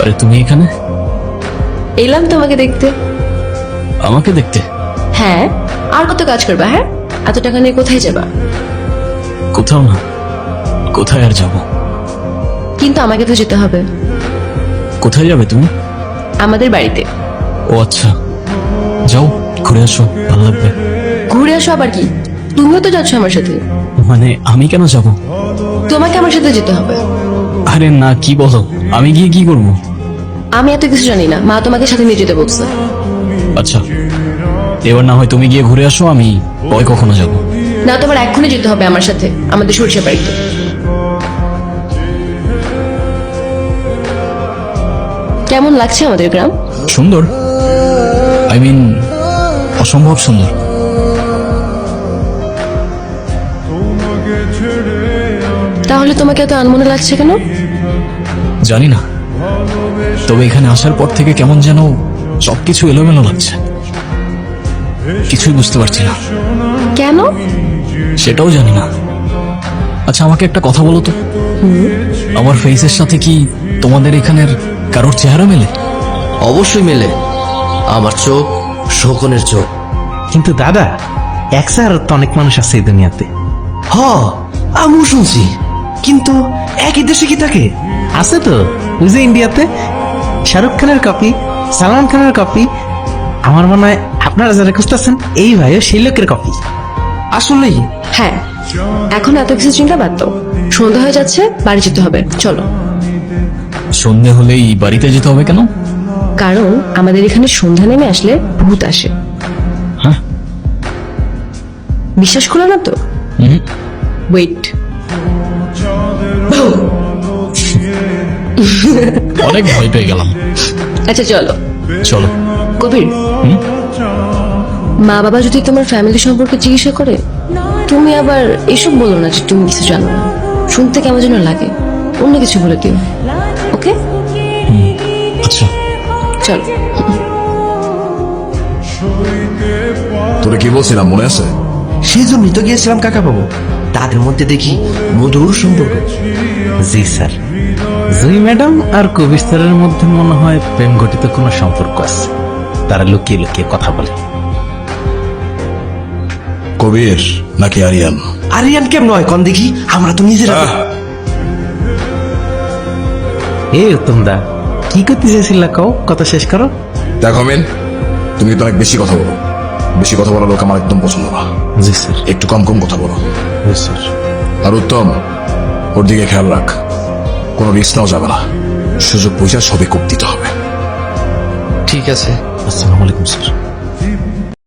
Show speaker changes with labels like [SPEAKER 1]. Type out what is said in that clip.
[SPEAKER 1] আরে তুমি এখানে?
[SPEAKER 2] এলাম তোমাকে দেখতে।
[SPEAKER 1] আমাকে দেখতে?
[SPEAKER 2] হ্যাঁ, আর কত কাজ করবা? হ্যাঁ, এত টাকা নিয়ে কোথায় যাবা?
[SPEAKER 1] কোথাও না। কোথায় আর যাব?
[SPEAKER 2] কিন্তু আমাকে তো যেতে হবে
[SPEAKER 1] কোথায় যাবে তুমি?
[SPEAKER 2] আমাদের বাড়িতে।
[SPEAKER 1] ও আচ্ছা, যাও ঘুরে আসো, ভালো লাগবে।
[SPEAKER 2] ঘুরে আসো আবার কি? তুমিও তো যাচ্ছ আমার সাথে।
[SPEAKER 1] মানে আমি কেন যাব?
[SPEAKER 2] তোমাকে আমার সাথে যেতে হবে।
[SPEAKER 1] আরে না, কি বলো? আমি গিয়ে কি করব?
[SPEAKER 2] আমি এত কিছু জানি না, মা তোমাকে সাথে নিয়ে যেতে বলছে।
[SPEAKER 1] আচ্ছা, এবার না হয় তুমি গিয়ে ঘুরে আসো, আমি পরে কখনো যাব।
[SPEAKER 2] না, তোমার এক্ষুনি যেতে হবে আমার সাথে আমাদের সরিষা বাড়িতে। কেমন লাগছে আমাদের গ্রাম?
[SPEAKER 1] সুন্দর, আই মিন অসম্ভব সুন্দর।
[SPEAKER 2] তাহলে তোমাকে এত আনমনে লাগছে কেন?
[SPEAKER 1] জানি না, তবে এখানে আসার পর থেকে কেমন যেন সবকিছু এলোমেলো লাগছে, কিছুই বুঝতে পারছি না।
[SPEAKER 2] কেন?
[SPEAKER 1] সেটাও জানি না। আচ্ছা, আমাকে একটা কথা বলো তো, আমার ফেসের সাথে কি তোমাদের এখানের কারোর চেহারা মেলে?
[SPEAKER 3] অবশ্যই মেলে। আমার চোখ শোকনের চোখ।
[SPEAKER 4] কিন্তু দাদা, এক স্যার তো অনেক মানুষ আছে এই দুনিয়াতে।
[SPEAKER 3] হ, আমিও শুনছি, কিন্তু একই দেশে কি থাকে?
[SPEAKER 4] আছে তো, ওই যে ইন্ডিয়াতে শাহরুখ খানের কপি, সালমান খানের কপি। আমার মনে হয় আপনারা যারা খুঁজতেছেন এই ভাইও সেই লোকের কপি।
[SPEAKER 3] আসলেই?
[SPEAKER 2] হ্যাঁ, এখন এত কিছু চিন্তা বাদ দাও। সন্ধ্যা হয়ে যাচ্ছে, বাড়ি যেতে হবে, চলো।
[SPEAKER 1] সন্ধে হলেই বাড়িতে যেতে হবে কেন?
[SPEAKER 2] কারণ আমাদের এখানে সন্ধ্যা নেমে আসলে ভূত আসে।
[SPEAKER 1] হ্যাঁ?
[SPEAKER 2] বিশ্বাস করো না তো?
[SPEAKER 1] হুম।
[SPEAKER 2] ওয়েট।
[SPEAKER 1] অনেক ভয় পেয়ে গেলাম।
[SPEAKER 2] আচ্ছা চলো।
[SPEAKER 1] চলো।
[SPEAKER 2] কবির, মা বাবা যদি তোমার ফ্যামিলি সম্পর্কে জিজ্ঞাসা করে, তুমি আবার এসব বলো না যে তুমি কিছু জানো না। শুনতে কেমন যেন লাগে, অন্য কিছু বলে দিও। ওকে?
[SPEAKER 1] আচ্ছা,
[SPEAKER 2] চলো।
[SPEAKER 5] তোরে কি বলছিলাম মনে আছে?
[SPEAKER 3] সেই জন্যই তো গিয়েছিলাম কাকা বাবু। তাদের মধ্যে দেখি মধুর সম্পর্ক।
[SPEAKER 4] জি স্যার, জুই ম্যাডাম আর কবির স্যারের মধ্যে মনে হয় প্রেম ঘটিত কোনো সম্পর্ক আছে। তারা লুকিয়ে লুকিয়ে কথা বলে।
[SPEAKER 5] কবির নাকি আরিয়ান?
[SPEAKER 3] আরিয়ান কেমন হয় কন দেখি, আমরা তো নিজেরা।
[SPEAKER 4] এই উত্তম দা, কি করতে চাইছিল কও, কথা শেষ করো।
[SPEAKER 5] দেখো মেন, তুমি তো অনেক বেশি কথা বলো। বেশি কথা বলা লোক আমার একদম পছন্দ না।
[SPEAKER 4] জি স্যার।
[SPEAKER 5] একটু কম কম কথা বলো।
[SPEAKER 4] জি স্যার।
[SPEAKER 5] আর উত্তম, ওর দিকে খেয়াল রাখ, কোনো রিস্ক নেওয়া যাবে না। সুযোগ পয়সা সবে কোপ দিতে হবে।
[SPEAKER 3] ঠিক আছে।
[SPEAKER 4] আসসালামু আলাইকুম স্যার।